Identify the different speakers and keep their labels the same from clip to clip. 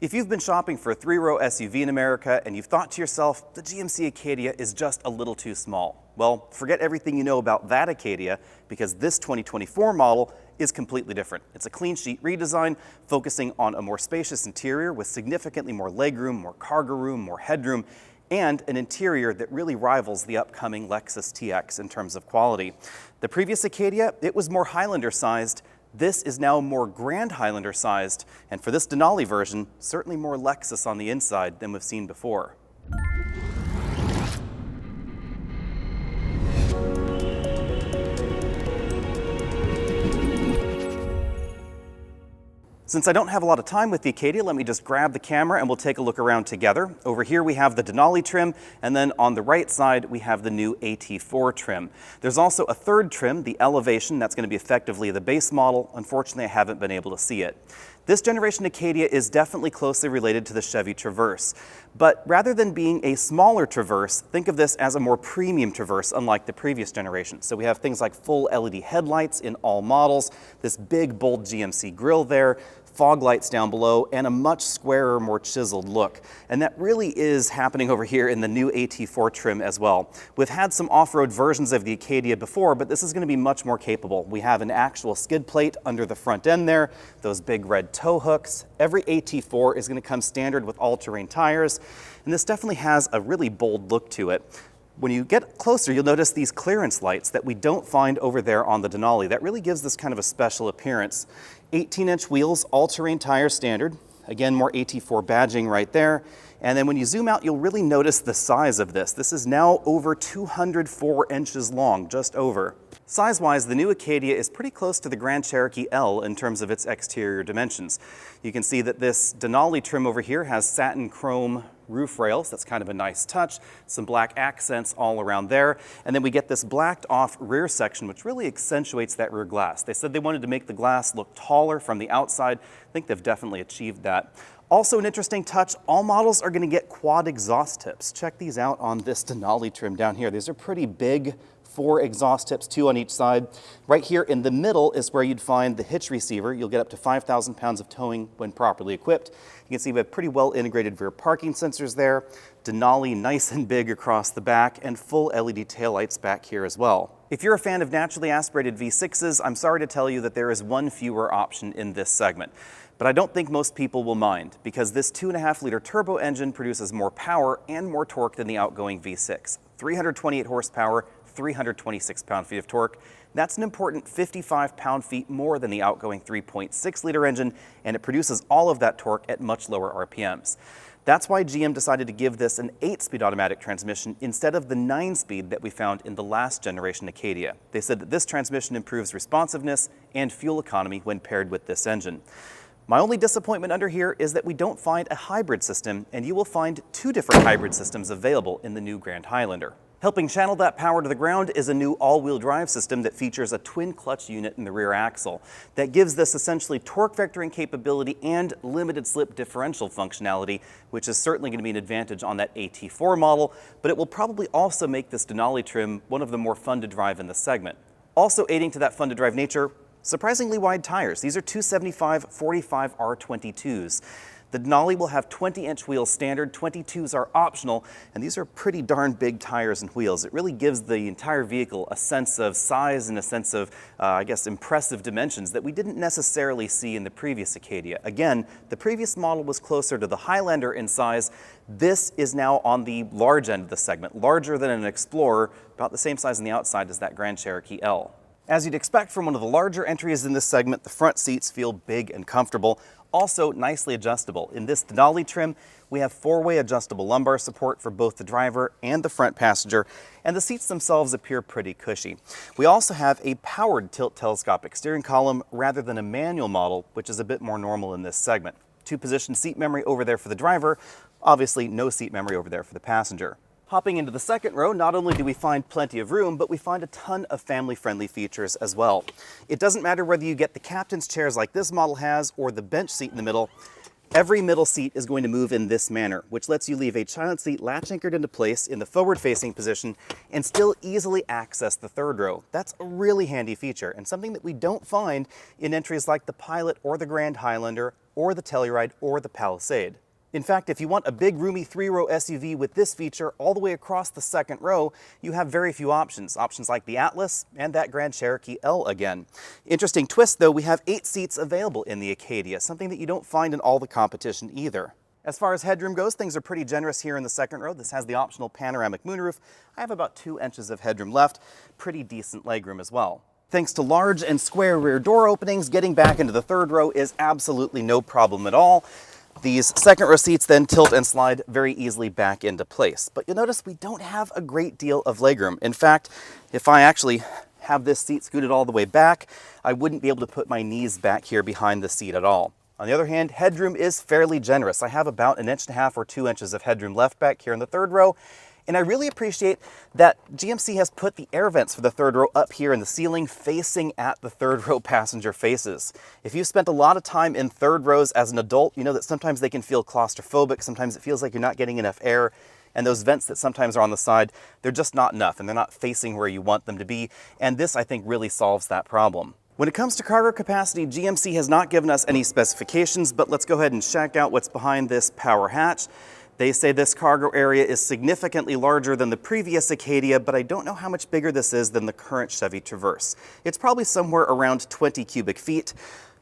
Speaker 1: If you've been shopping for a 3-row SUV in America and you've thought to yourself, the GMC Acadia is just a little too small, well, forget everything you know about that Acadia, because this 2024 model is completely different. It's a clean sheet redesign focusing on a more spacious interior with significantly more legroom, more cargo room, more headroom, and an interior that really rivals the upcoming Lexus TX in terms of quality. The previous Acadia, it was more Highlander sized. This is now more Grand Highlander sized, and for this Denali version, certainly more Lexus on the inside than we've seen before. Since I don't have a lot of time with the Acadia, let me just grab the camera and we'll take a look around together. Over here we have the Denali trim, and then on the right side we have the new AT4 trim. There's also a third trim, the Elevation, that's going to be effectively the base model. Unfortunately, I haven't been able to see it. This generation Acadia is definitely closely related to the Chevy Traverse, but rather than being a smaller Traverse, think of this as a more premium Traverse, unlike the previous generation. So we have things like full LED headlights in all models, this big bold GMC grille there, fog lights down below, and a much squarer, more chiseled look. And that really is happening over here in the new AT4 trim as well. We've had some off-road versions of the Acadia before, but this is going to be much more capable. We have an actual skid plate under the front end there, those big red tow hooks. Every AT4 is going to come standard with all-terrain tires, and this definitely has a really bold look to it. When you get closer, you'll notice these clearance lights that we don't find over there on the Denali. That really gives this kind of a special appearance. 18-inch wheels, all-terrain tires standard. Again, more AT4 badging right there. And then when you zoom out, you'll really notice the size of this. This is now over 204 inches long, just over. Size-wise, the new Acadia is pretty close to the Grand Cherokee L in terms of its exterior dimensions. You can see that this Denali trim over here has satin chrome roof rails. That's kind of a nice touch. Some black accents all around there. And then we get this blacked off rear section, which really accentuates that rear glass. They said they wanted to make the glass look taller from the outside. I think they've definitely achieved that. Also an interesting touch, all models are going to get quad exhaust tips. Check these out on this Denali trim down here. These are pretty big. 4 exhaust tips, 2 on each side. Right here in the middle is where you'd find the hitch receiver. You'll get up to 5,000 pounds of towing when properly equipped. You can see we have pretty well integrated rear parking sensors there. Denali nice and big across the back, and full LED taillights back here as well. If you're a fan of naturally aspirated V6s, I'm sorry to tell you that there is one fewer option in this segment. But I don't think most people will mind, because this 2.5-liter turbo engine produces more power and more torque than the outgoing V6. 328 horsepower, 326 pound-feet of torque. That's an important 55 pound-feet more than the outgoing 3.6-liter engine, and it produces all of that torque at much lower RPMs. That's why GM decided to give this an 8-speed automatic transmission instead of the 9-speed that we found in the last generation Acadia. They said that this transmission improves responsiveness and fuel economy when paired with this engine. My only disappointment under here is that we don't find a hybrid system, and you will find 2 different hybrid systems available in the new Grand Highlander. Helping channel that power to the ground is a new all-wheel drive system that features a twin clutch unit in the rear axle. That gives this essentially torque vectoring capability and limited slip differential functionality, which is certainly going to be an advantage on that AT4 model, but it will probably also make this Denali trim one of the more fun to drive in the segment. Also aiding to that fun to drive nature, surprisingly wide tires. These are 275/45 R22s. The Denali will have 20-inch wheels standard, 22s are optional, and these are pretty darn big tires and wheels. It really gives the entire vehicle a sense of size and a sense of, I guess, impressive dimensions that we didn't necessarily see in the previous Acadia. Again, the previous model was closer to the Highlander in size. This is now on the large end of the segment, larger than an Explorer, about the same size on the outside as that Grand Cherokee L. As you'd expect from one of the larger entries in this segment, the front seats feel big and comfortable. Also nicely adjustable. In this Denali trim, we have 4-way adjustable lumbar support for both the driver and the front passenger, and the seats themselves appear pretty cushy. We also have a powered tilt telescopic steering column rather than a manual model, which is a bit more normal in this segment. 2-position seat memory over there for the driver, obviously no seat memory over there for the passenger. Hopping into the second row, not only do we find plenty of room, but we find a ton of family-friendly features as well. It doesn't matter whether you get the captain's chairs like this model has or the bench seat in the middle. Every middle seat is going to move in this manner, which lets you leave a child seat latch anchored into place in the forward-facing position and still easily access the third row. That's a really handy feature and something that we don't find in entries like the Pilot or the Grand Highlander or the Telluride or the Palisade. In fact, if you want a big roomy 3-row SUV with this feature all the way across the second row, you have very few options. Options like the Atlas and that Grand Cherokee L again. Interesting twist though, we have 8 seats available in the Acadia, something that you don't find in all the competition either. As far as headroom goes, things are pretty generous here in the second row. This has the optional panoramic moonroof. I have about 2 inches of headroom left, pretty decent legroom as well. Thanks to large and square rear door openings, getting back into the third row is absolutely no problem at all. These second row seats then tilt and slide very easily back into place. But you'll notice we don't have a great deal of legroom. In fact, if I actually have this seat scooted all the way back, I wouldn't be able to put my knees back here behind the seat at all. On the other hand, headroom is fairly generous. I have about 1.5 inches or 2 inches of headroom left back here in the third row. And I really appreciate that GMC has put the air vents for the third row up here in the ceiling facing at the third row passenger faces. If you've spent a lot of time in third rows as an adult, you know that sometimes they can feel claustrophobic, sometimes it feels like you're not getting enough air, and those vents that sometimes are on the side, they're just not enough and they're not facing where you want them to be, and this I think really solves that problem. When it comes to cargo capacity, GMC has not given us any specifications, but let's go ahead and check out what's behind this power hatch. They say this cargo area is significantly larger than the previous Acadia, but I don't know how much bigger this is than the current Chevy Traverse. It's probably somewhere around 20 cubic feet,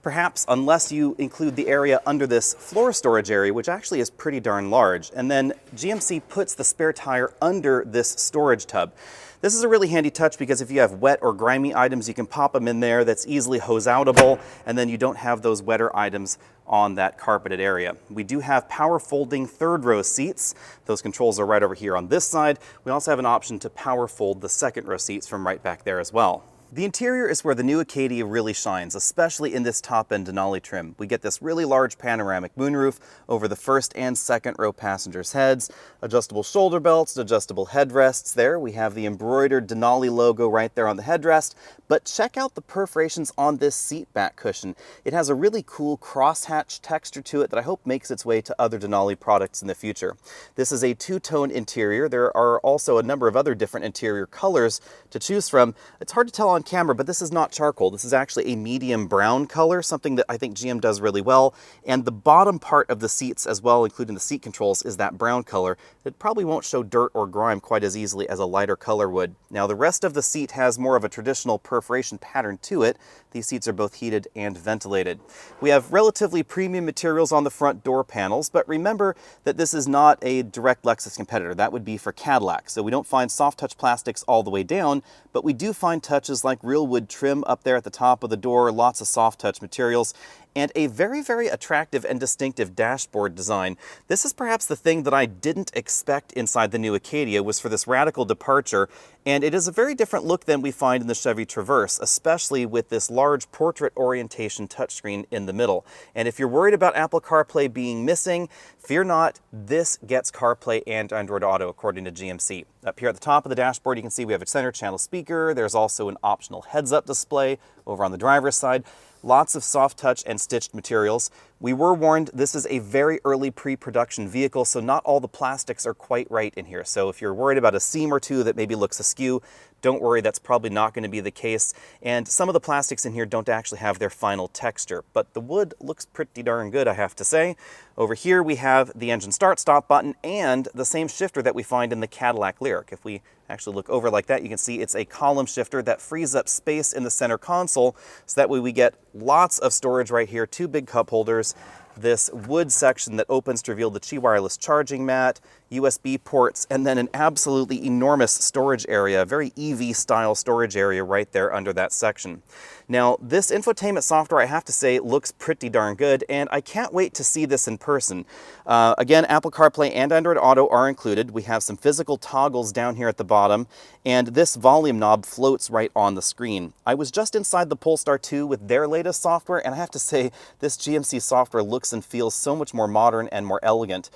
Speaker 1: perhaps, unless you include the area under this floor storage area, which actually is pretty darn large. And then GMC puts the spare tire under this storage tub. This is a really handy touch because if you have wet or grimy items, you can pop them in there. That's easily hose-outable, and then you don't have those wetter items on that carpeted area. We do have power folding third row seats. Those controls are right over here on this side. We also have an option to power fold the second row seats from right back there as well. The interior is where the new Acadia really shines, especially in this top-end Denali trim. We get this really large panoramic moonroof over the first and second row passengers' heads, adjustable shoulder belts, adjustable headrests there. We have the embroidered Denali logo right there on the headrest, but check out the perforations on this seat back cushion. It has a really cool crosshatch texture to it that I hope makes its way to other Denali products in the future. This is a two-tone interior. There are also a number of other different interior colors to choose from. It's hard to tell on camera, but this is not charcoal. This is actually a medium brown color, something that I think GM does really well. And the bottom part of the seats as well, including the seat controls, is that brown color. It probably won't show dirt or grime quite as easily as a lighter color would. Now, the rest of the seat has more of a traditional perforation pattern to it. These seats are both heated and ventilated. We have relatively premium materials on the front door panels, but remember that this is not a direct Lexus competitor. That would be for Cadillac. So we don't find soft touch plastics all the way down, but we do find touches like real wood trim up there at the top of the door, lots of soft touch materials, and a very, very attractive and distinctive dashboard design. This is perhaps the thing that I didn't expect inside the new Acadia, was for this radical departure, and it is a very different look than we find in the Chevy Traverse, especially with this large portrait orientation touchscreen in the middle. And if you're worried about Apple CarPlay being missing, fear not, this gets CarPlay and Android Auto according to GMC. Up here at the top of the dashboard, you can see we have a center channel speaker. There's also an optional heads-up display over on the driver's side. Lots of soft touch and stitched materials. We were warned this is a very early pre-production vehicle, so not all the plastics are quite right in here. So if you're worried about a seam or two that maybe looks askew, don't worry, that's probably not going to be the case. And some of the plastics in here don't actually have their final texture, but the wood looks pretty darn good, I have to say. Over here we have the engine start-stop button and the same shifter that we find in the Cadillac Lyriq. If we actually look over like that, you can see it's a column shifter that frees up space in the center console, so that way we get lots of storage right here, 2 big cup holders, this wood section that opens to reveal the Qi wireless charging mat, USB ports, and then an absolutely enormous storage area, a very EV style storage area right there under that section. Now, this infotainment software, I have to say, looks pretty darn good, and I can't wait to see this in person. Again, Apple CarPlay and Android Auto are included. We have some physical toggles down here at the bottom, and this volume knob floats right on the screen. I was just inside the Polestar 2 with their latest software, and I have to say, this GMC software looks and feels so much more modern and more elegant.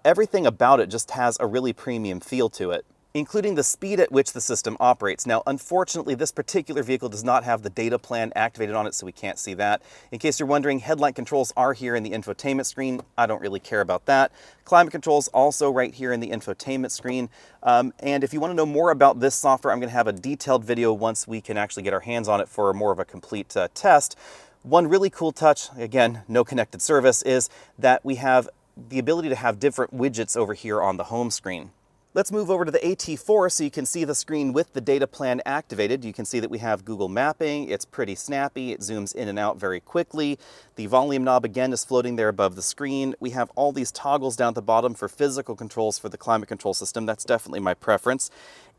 Speaker 1: Everything about it just has a really premium feel to it. including the speed at which the system operates. Now, unfortunately, this particular vehicle does not have the data plan activated on it, so we can't see that. In case you're wondering, headlight controls are here in the infotainment screen. I don't really care about that. Climate controls also right here in the infotainment screen. And if you want to know more about this software, I'm going to have a detailed video once we can actually get our hands on it for more of a complete test. One really cool touch, again, no connected service, is that we have the ability to have different widgets over here on the home screen. Let's move over to the AT4 so you can see the screen with the data plan activated. You can see that we have Google Mapping. It's pretty snappy. It zooms in and out very quickly. The volume knob again is floating there above the screen. We have all these toggles down at the bottom for physical controls for the climate control system. That's definitely my preference.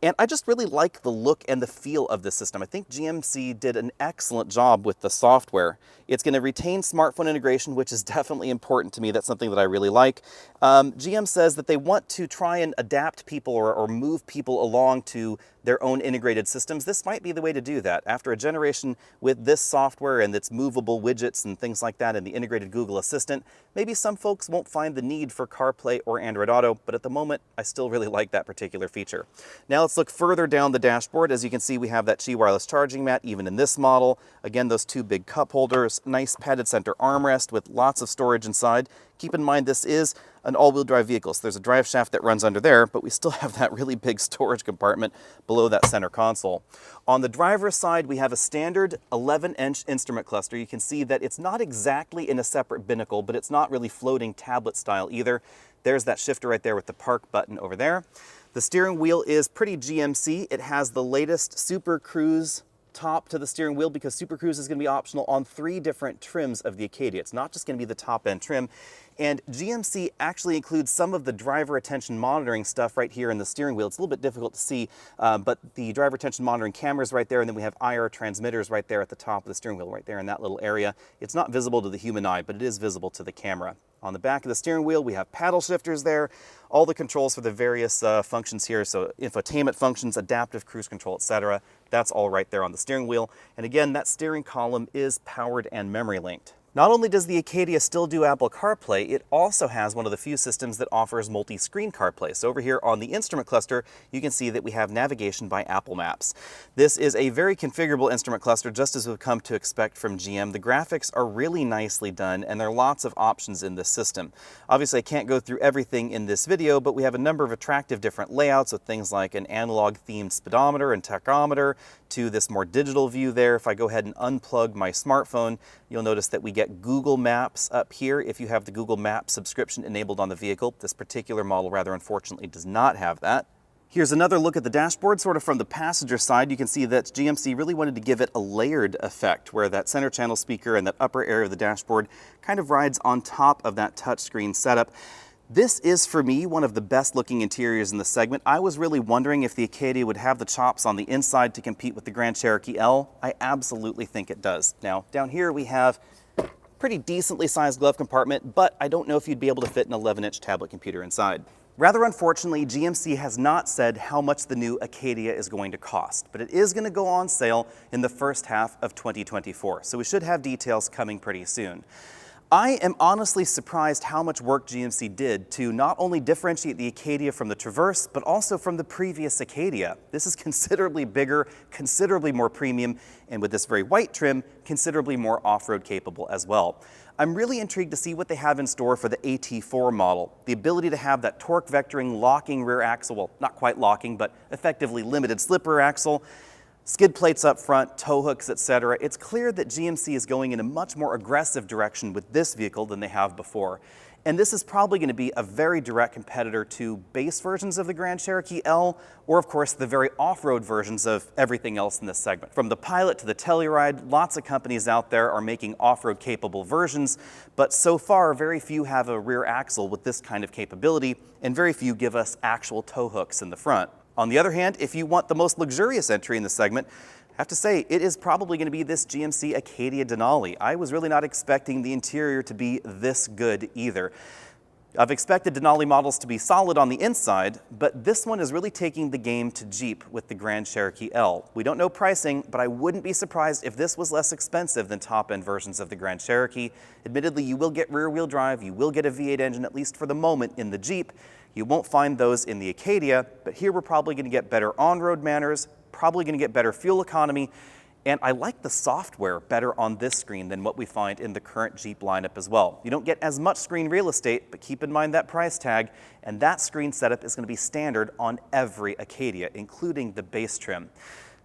Speaker 1: And I just really like the look and the feel of this system. I think GMC did an excellent job with the software. It's going to retain smartphone integration, which is definitely important to me. That's something that I really like. GM says that they want to try and adapt people or move people along to their own integrated systems. This might be the way to do that. After a generation with this software and its movable widgets and things like that and the integrated Google Assistant, maybe some folks won't find the need for CarPlay or Android Auto, but at the moment, I still really like that particular feature. Now let's look further down the dashboard. As you can see, we have that Qi wireless charging mat, even in this model. Again, those two big cup holders, nice padded center armrest with lots of storage inside. Keep in mind, this is an all-wheel drive vehicle, so there's a drive shaft that runs under there, but we still have that really big storage compartment below that center console. On the driver's side, we have a standard 11-inch instrument cluster. You can see that it's not exactly in a separate binnacle, but it's not really floating tablet style either. There's that shifter right there with the park button over there. The steering wheel is pretty GMC. It has the latest Super Cruise top to the steering wheel because Super Cruise is going to be optional on 3 different trims of the Acadia. It's not just going to be the top end trim. And GMC actually includes some of the driver attention monitoring stuff right here in the steering wheel. It's a little bit difficult to see, but the driver attention monitoring cameras right there, and then we have IR transmitters right there at the top of the steering wheel, right there in that little area. It's not visible to the human eye, but it is visible to the camera. On the back of the steering wheel, we have paddle shifters there, all the controls for the various functions here, so infotainment functions, adaptive cruise control, etc. That's all right there on the steering wheel. And again, that steering column is powered and memory linked. Not only does the Acadia still do Apple CarPlay, it also has one of the few systems that offers multi-screen CarPlay. So over here on the instrument cluster, you can see that we have navigation by Apple Maps. This is a very configurable instrument cluster, just as we've come to expect from GM. The graphics are really nicely done, and there are lots of options in this system. Obviously, I can't go through everything in this video, but we have a number of attractive different layouts with things like an analog-themed speedometer and tachometer to this more digital view there. If I go ahead and unplug my smartphone, you'll notice that we get Google Maps up here if you have the Google Maps subscription enabled on the vehicle. This particular model, rather unfortunately, does not have that. Here's another look at the dashboard, sort of from the passenger side. You can see that GMC really wanted to give it a layered effect, where that center channel speaker and that upper area of the dashboard kind of rides on top of that touchscreen setup. This is, for me, one of the best looking interiors in the segment. I was really wondering if the Acadia would have the chops on the inside to compete with the Grand Cherokee L. I absolutely think it does. Now, down here we have a pretty decently sized glove compartment, but I don't know if you'd be able to fit an 11-inch tablet computer inside. Rather unfortunately, GMC has not said how much the new Acadia is going to cost, but it is going to go on sale in the first half of 2024, so we should have details coming pretty soon. I am honestly surprised how much work GMC did to not only differentiate the Acadia from the Traverse, but also from the previous Acadia. This is considerably bigger, considerably more premium, and with this very white trim, considerably more off-road capable as well. I'm really intrigued to see what they have in store for the AT4 model. The ability to have that torque vectoring locking rear axle, well, not quite locking, but effectively limited slip rear axle, skid plates up front, tow hooks, etc. It's clear that GMC is going in a much more aggressive direction with this vehicle than they have before. And this is probably going to be a very direct competitor to base versions of the Grand Cherokee L, or of course the very off-road versions of everything else in this segment. From the Pilot to the Telluride, lots of companies out there are making off-road capable versions, but so far very few have a rear axle with this kind of capability, and very few give us actual tow hooks in the front. On the other hand, if you want the most luxurious entry in the segment, I have to say, it is probably going to be this GMC Acadia Denali. I was really not expecting the interior to be this good either. I've expected Denali models to be solid on the inside, but this one is really taking the game to Jeep with the Grand Cherokee L. We don't know pricing, but I wouldn't be surprised if this was less expensive than top-end versions of the Grand Cherokee. Admittedly, you will get rear-wheel drive, you will get a V8 engine, at least for the moment, in the Jeep. You won't find those in the Acadia, but here we're probably going to get better on-road manners, probably going to get better fuel economy, and I like the software better on this screen than what we find in the current Jeep lineup as well. You don't get as much screen real estate, but keep in mind that price tag, and that screen setup is going to be standard on every Acadia, including the base trim.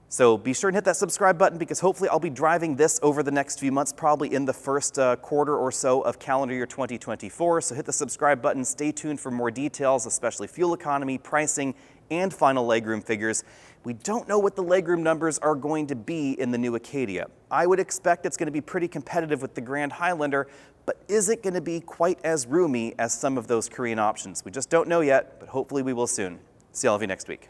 Speaker 1: So be sure and hit that subscribe button because hopefully I'll be driving this over the next few months, probably in the first quarter or so of calendar year 2024. So hit the subscribe button, stay tuned for more details, especially fuel economy, pricing, and final legroom figures. We don't know what the legroom numbers are going to be in the new Acadia. I would expect it's going to be pretty competitive with the Grand Highlander, but is it going to be quite as roomy as some of those Korean options? We just don't know yet, but hopefully we will soon. See all of you next week.